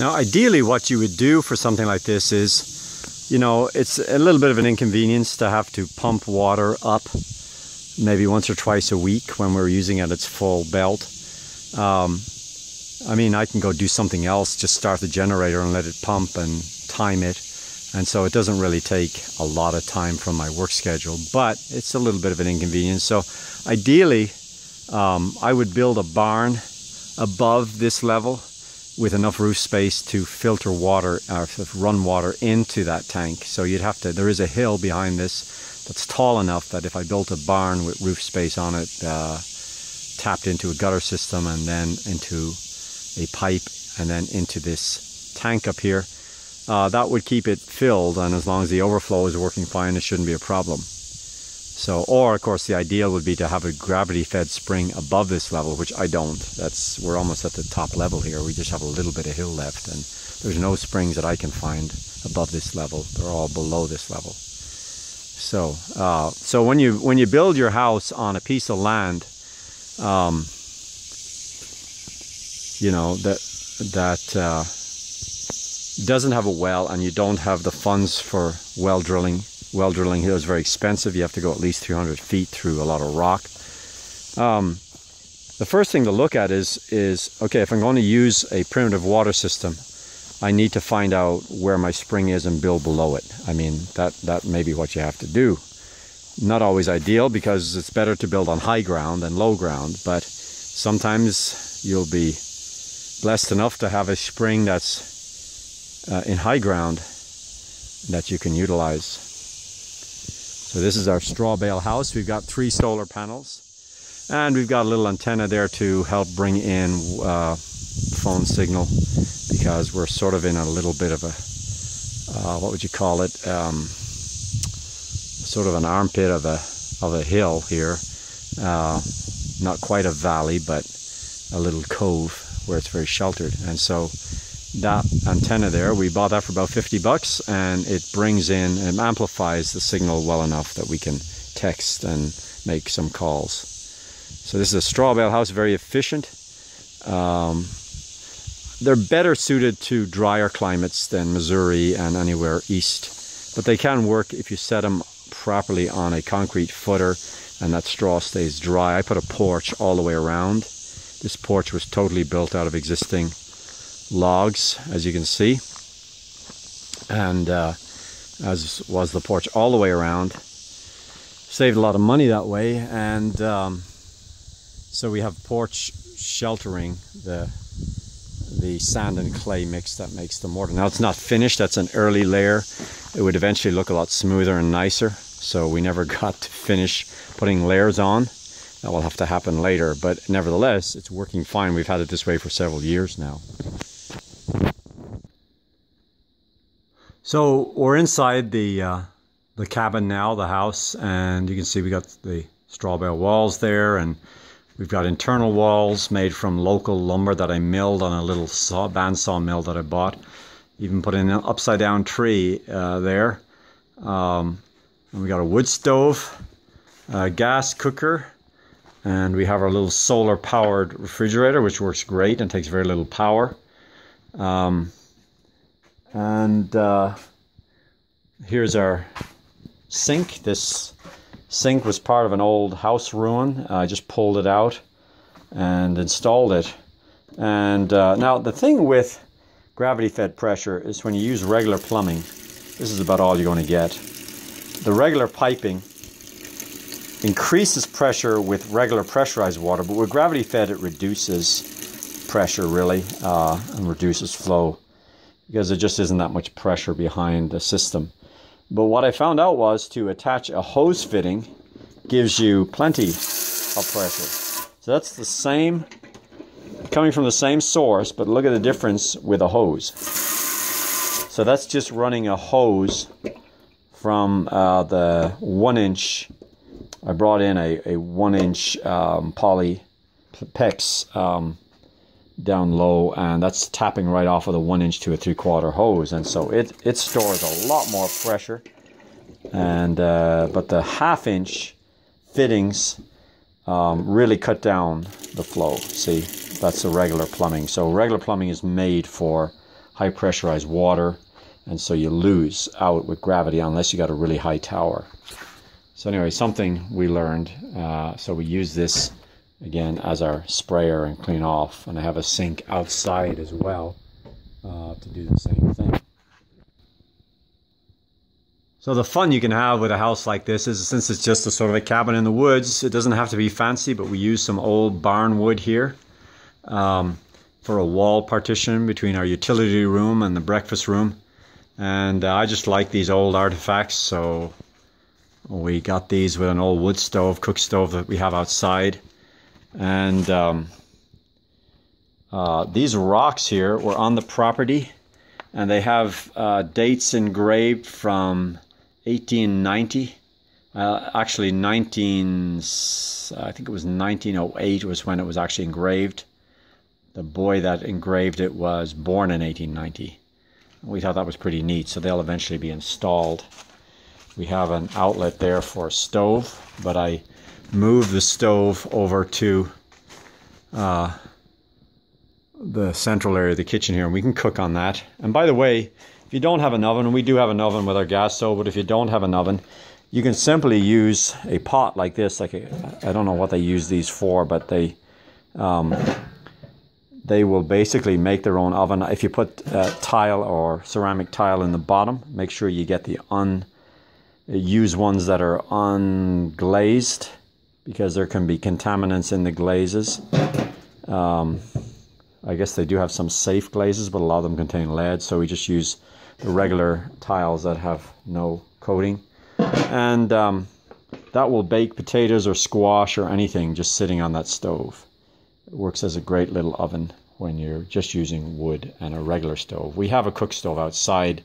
Now, ideally what you would do for something like this is, you know, it's a little bit of an inconvenience to have to pump water up maybe once or twice a week when we're using it at its full belt. I mean, I can go do something else, just start the generator and let it pump and time it. And so it doesn't really take a lot of time from my work schedule, but it's a little bit of an inconvenience. So ideally, I would build a barn above this level with enough roof space to filter water, or run water into that tank. So you'd have to, there is a hill behind this that's tall enough that if I built a barn with roof space on it, tapped into a gutter system and then into a pipe and then into this tank up here, that would keep it filled, and as long as the overflow is working fine, it shouldn't be a problem. So, or of course the ideal would be to have a gravity fed spring above this level, which I don't. We're almost at the top level here. We just have a little bit of hill left, and there's no springs that I can find above this level. They're all below this level. So, so when you build your house on a piece of land, you know, that doesn't have a well, and you don't have the funds for well drilling. Well drilling here is very expensive. You have to go at least 300 feet through a lot of rock. The first thing to look at is okay, if I'm going to use a primitive water system, I need to find out where my spring is and build below it. I mean, that may be what you have to do. Not always ideal, because it's better to build on high ground than low ground, but sometimes you'll be blessed enough to have a spring that's in high ground that you can utilize. So this is our straw bale house. We've got 3 solar panels, and we've got a little antenna there to help bring in phone signal, because we're sort of in a little bit of a what would you call it, sort of an armpit of a hill here, not quite a valley, but a little cove where it's very sheltered. And so that antenna there, we bought that for about 50 bucks, and it brings in and amplifies the signal well enough that we can text and make some calls. So this is a straw bale house, very efficient. They're better suited to drier climates than Missouri and anywhere east, but they can work if you set them properly on a concrete footer and that straw stays dry. I put a porch all the way around. This porch was totally built out of existing logs, as you can see, and as was the porch all the way around. Saved a lot of money that way, and so we have porch sheltering the sand and clay mix that makes the mortar. Now it's not finished, that's an early layer. It would eventually look a lot smoother and nicer, so we never got to finish putting layers on. That will have to happen later, but nevertheless it's working fine. We've had it this way for several years now. So we're inside the cabin now, the house, and you can see we got the straw bale walls there, and we've got internal walls made from local lumber that I milled on a little bandsaw mill that I bought. Even put in an upside down tree there. And we got a wood stove, a gas cooker, and we have our little solar powered refrigerator, which works great and takes very little power. Here's our sink. This sink was part of an old house ruin. I just pulled it out and installed it. And now the thing with gravity fed pressure is when you use regular plumbing, this is about all you're going to get. The regular piping increases pressure with regular pressurized water, but with gravity fed it reduces pressure really, and reduces flow, because there just isn't that much pressure behind the system. But what I found out was to attach a hose fitting gives you plenty of pressure. So that's the same, coming from the same source, but look at the difference with a hose. So that's just running a hose from the 1-inch. I brought in a 1-inch poly PEX down low, and that's tapping right off of the 1-inch to a 3/4 hose, and so it stores a lot more pressure. And but the 1/2-inch fittings really cut down the flow. See, that's the regular plumbing. So regular plumbing is made for high pressurized water, and so you lose out with gravity unless you got a really high tower. So anyway, something we learned. So we use this again as our sprayer and clean off, and I have a sink outside as well to do the same thing. So the fun you can have with a house like this is, since it's just a sort of a cabin in the woods, it doesn't have to be fancy, but we use some old barn wood here for a wall partition between our utility room and the breakfast room. And I just like these old artifacts, so we got these with an old wood stove, cook stove that we have outside. And these rocks here were on the property, and they have dates engraved from 1890. Actually, I think it was 1908 was when it was actually engraved. The boy that engraved it was born in 1890. We thought that was pretty neat, so they'll eventually be installed. We have an outlet there for a stove, but I moved the stove over to the central area of the kitchen here, and we can cook on that. And by the way, if you don't have an oven, and we do have an oven with our gas stove, but if you don't have an oven, you can simply use a pot like this. I don't know what they use these for, but they will basically make their own oven. If you put tile or ceramic tile in the bottom, make sure you get use ones that are unglazed, because there can be contaminants in the glazes. I guess they do have some safe glazes, but a lot of them contain lead, so we just use the regular tiles that have no coating. And that will bake potatoes or squash or anything just sitting on that stove. It works as a great little oven when you're just using wood and a regular stove. We have a cook stove outside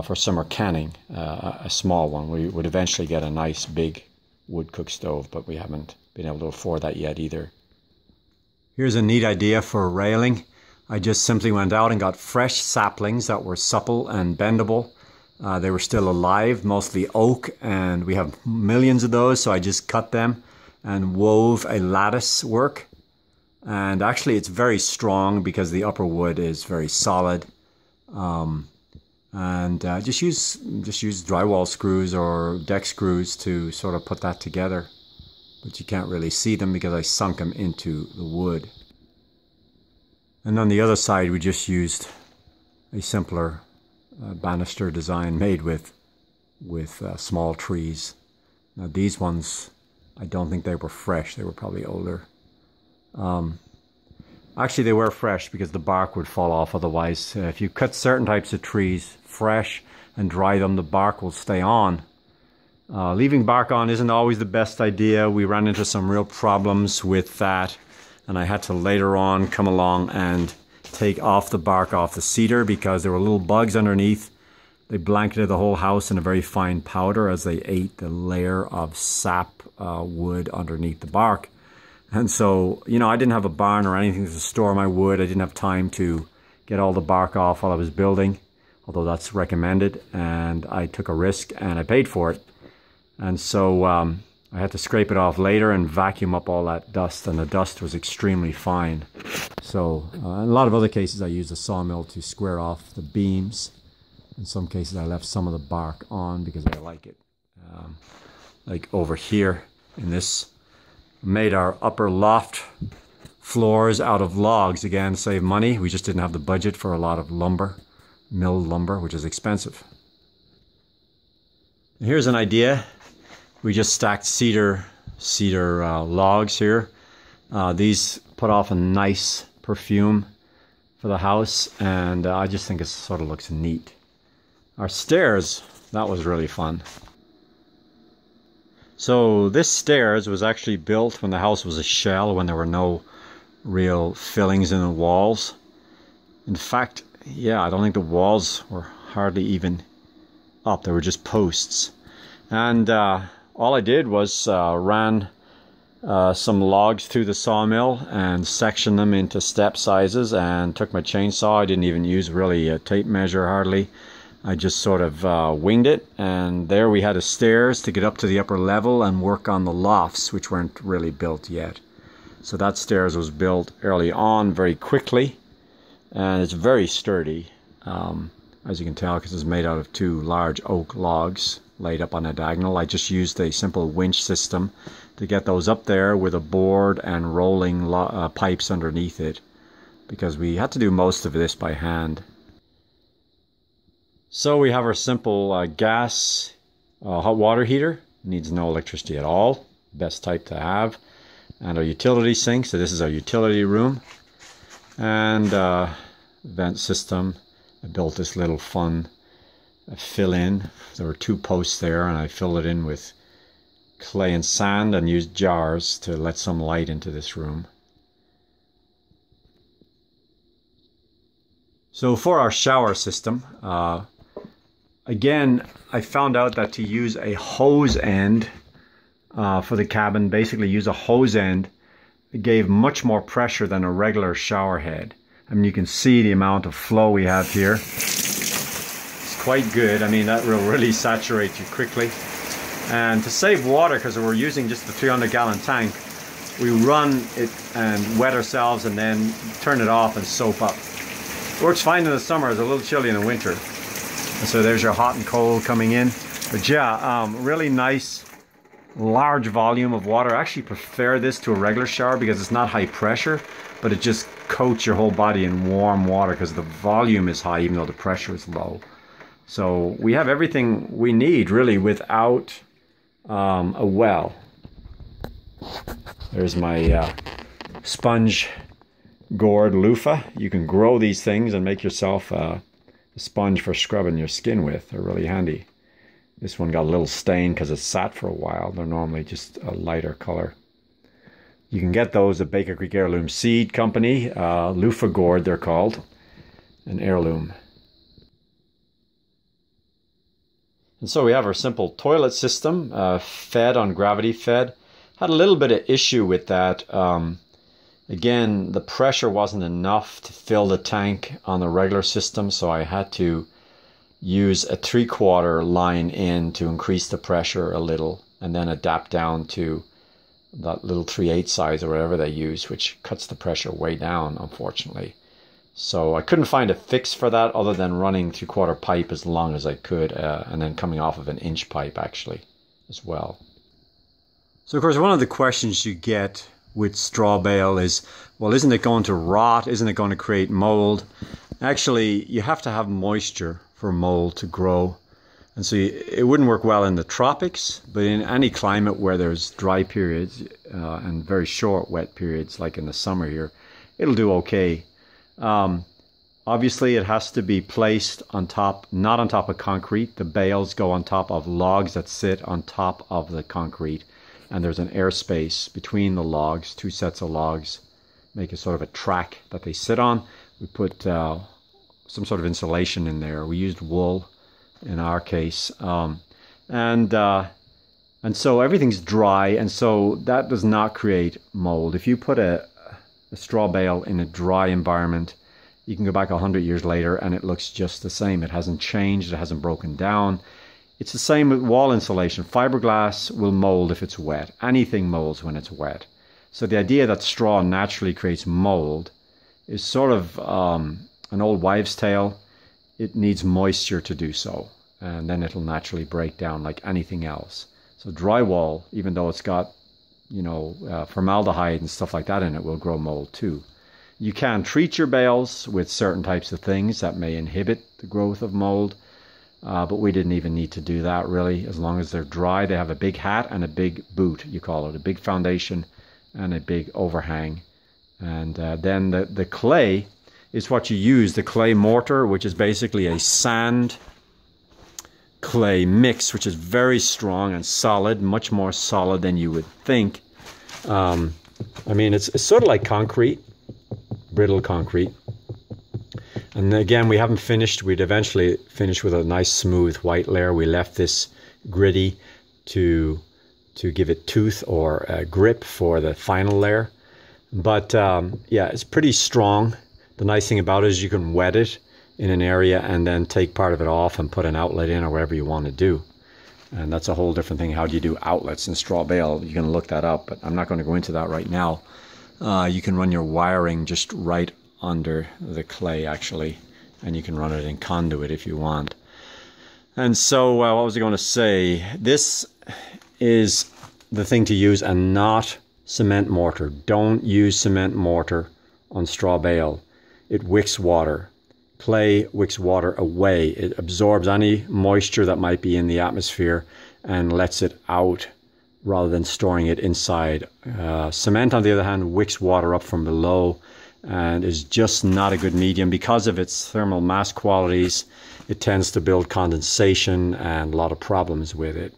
for summer canning, a small one. We would eventually get a nice big wood cook stove, but we haven't been able to afford that yet either. Here's a neat idea for a railing. I just simply went out and got fresh saplings that were supple and bendable. They were still alive, mostly oak, and we have millions of those, so I just cut them and wove a lattice work. And actually it's very strong because the upper wood is very solid. Just use drywall screws or deck screws to sort of put that together. But you can't really see them because I sunk them into the wood. And on the other side, we just used a simpler banister design made with small trees. Now these ones, I don't think they were fresh. They were probably older. Actually, they were fresh because the bark would fall off otherwise. If you cut certain types of trees fresh and dry them, the bark will stay on. Leaving bark on isn't always the best idea. We ran into some real problems with that, and I had to later on come along and take off the bark off the cedar because there were little bugs underneath. They blanketed the whole house in a very fine powder as they ate the layer of sap wood underneath the bark. And so, you know, I didn't have a barn or anything to store my wood. I didn't have time to get all the bark off while I was building, although that's recommended, and I took a risk and I paid for it. And so I had to scrape it off later and vacuum up all that dust, and the dust was extremely fine. So in a lot of other cases I used a sawmill to square off the beams. In some cases I left some of the bark on because I like it. Like over here in this, made our upper loft floors out of logs, again to save money. We just didn't have the budget for a lot of lumber, milled lumber, which is expensive. Here's an idea. We just stacked cedar logs here. These put off a nice perfume for the house, and I just think it sort of looks neat. Our stairs, that was really fun. So this stairs was actually built when the house was a shell, when there were no real fillings in the walls. In fact, yeah, I don't think the walls were hardly even up. They were just posts. And all I did was ran some logs through the sawmill and sectioned them into step sizes, and took my chainsaw. I didn't even use really a tape measure hardly. I just sort of winged it, and there we had a stairs to get up to the upper level and work on the lofts, which weren't really built yet. So that stairs was built early on very quickly, and it's very sturdy, as you can tell, because it's made out of 2 large oak logs laid up on a diagonal. I just used a simple winch system to get those up there with a board and rolling pipes underneath it, because we had to do most of this by hand. So we have our simple gas hot water heater. Needs no electricity at all, best type to have. And our utility sink, so this is our utility room. And vent system. I built this little fun fill-in. There were 2 posts there, and I filled it in with clay and sand and used jars to let some light into this room. So for our shower system, again, I found out that to use a hose end for the cabin, basically use a hose end, it gave much more pressure than a regular shower head. I mean, you can see the amount of flow we have here. It's quite good. I mean, that will really saturate you quickly. And to save water, because we're using just the 300-gallon tank, we run it and wet ourselves and then turn it off and soap up. It works fine in the summer. It's a little chilly in the winter. So there's your hot and cold coming in. But yeah, really nice, large volume of water. I actually prefer this to a regular shower because it's not high pressure, but it just coats your whole body in warm water because the volume is high even though the pressure is low. So we have everything we need really without a well. There's my sponge gourd loofah. You can grow these things and make yourself a sponge for scrubbing your skin with. They're really handy. This one got a little stain because it sat for a while. They're normally just a lighter color. You can get those at Baker Creek Heirloom Seed Company. Loofah gourd they're called. An heirloom. And so we have our simple toilet system, fed on gravity fed. Had a little bit of issue with that. Again, the pressure wasn't enough to fill the tank on the regular system, so I had to use a 3/4 line in to increase the pressure a little, and then adapt down to that little 3/8 size or whatever they use, which cuts the pressure way down, unfortunately. So I couldn't find a fix for that other than running 3/4 pipe as long as I could, and then coming off of an inch pipe actually as well. So of course, one of the questions you get with straw bale is, well, isn't it going to rot? Isn't it going to create mold? Actually, you have to have moisture for mold to grow. And so it wouldn't work well in the tropics, but in any climate where there's dry periods and very short wet periods, like in the summer here, it'll do okay. Obviously, it has to be placed on top, not on top of concrete. The bales go on top of logs that sit on top of the concrete. And there's an airspace between the logs, 2 sets of logs, make a sort of a track that they sit on. We put some sort of insulation in there. We used wool in our case. And so everything's dry, and so that does not create mold. If you put a straw bale in a dry environment, you can go back 100 years later and it looks just the same. It hasn't changed, it hasn't broken down. It's the same with wall insulation. Fiberglass will mold if it's wet. Anything molds when it's wet. So the idea that straw naturally creates mold is sort of an old wives' tale. It needs moisture to do so, and then it'll naturally break down like anything else. So drywall, even though it's got, formaldehyde and stuff like that in it, will grow mold too. You can treat your bales with certain types of things that may inhibit the growth of mold. But we didn't even need to do that really. As long as they're dry, they have a big hat and a big boot, you call it, a big foundation and a big overhang. And then the clay is what you use, the clay mortar, which is basically a sand clay mix, which is very strong and solid, much more solid than you would think. I mean, it's sort of like concrete, brittle concrete. And again, we haven't finished. We'd eventually finish with a nice smooth white layer. We left this gritty to give it tooth or grip for the final layer. But yeah, it's pretty strong. The nice thing about it is you can wet it in an area and then take part of it off and put an outlet in or whatever you want to do. And that's a whole different thing. How do you do outlets in straw bale? You can look that up, but I'm not going to go into that right now. You can run your wiring just right under the clay actually, and you can run it in conduit if you want. And so what was I going to say? This is the thing to use, and not cement mortar. Don't use cement mortar on straw bale. It wicks water. Clay wicks water away. It absorbs any moisture that might be in the atmosphere and lets it out rather than storing it inside. Cement, on the other hand, wicks water up from below and is just not a good medium. Because of its thermal mass qualities, it tends to build condensation and a lot of problems with it.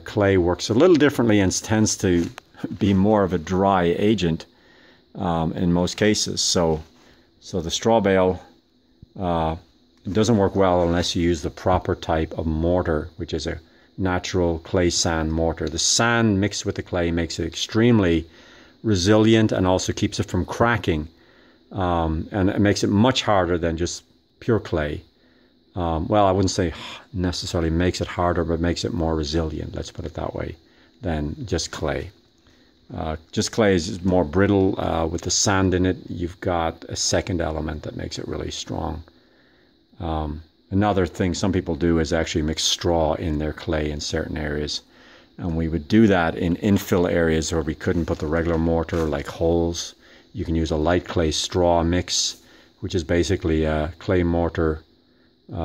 Clay works a little differently and tends to be more of a dry agent in most cases. So the straw bale doesn't work well unless you use the proper type of mortar, which is a natural clay sand mortar. The sand mixed with the clay makes it extremely resilient and also keeps it from cracking, and it makes it much harder than just pure clay. Well, I wouldn't say necessarily makes it harder, but makes it more resilient, let's put it that way, than just clay. Just clay is more brittle. With the sand in it, you've got a second element that makes it really strong. Another thing some people do is actually mix straw in their clay in certain areas. And we would do that in infill areas where we couldn't put the regular mortar, like holes. You can use a light clay straw mix, which is basically a clay mortar,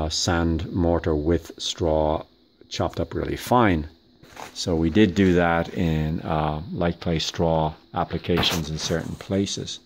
sand mortar with straw chopped up really fine. So we did do that in light clay straw applications in certain places.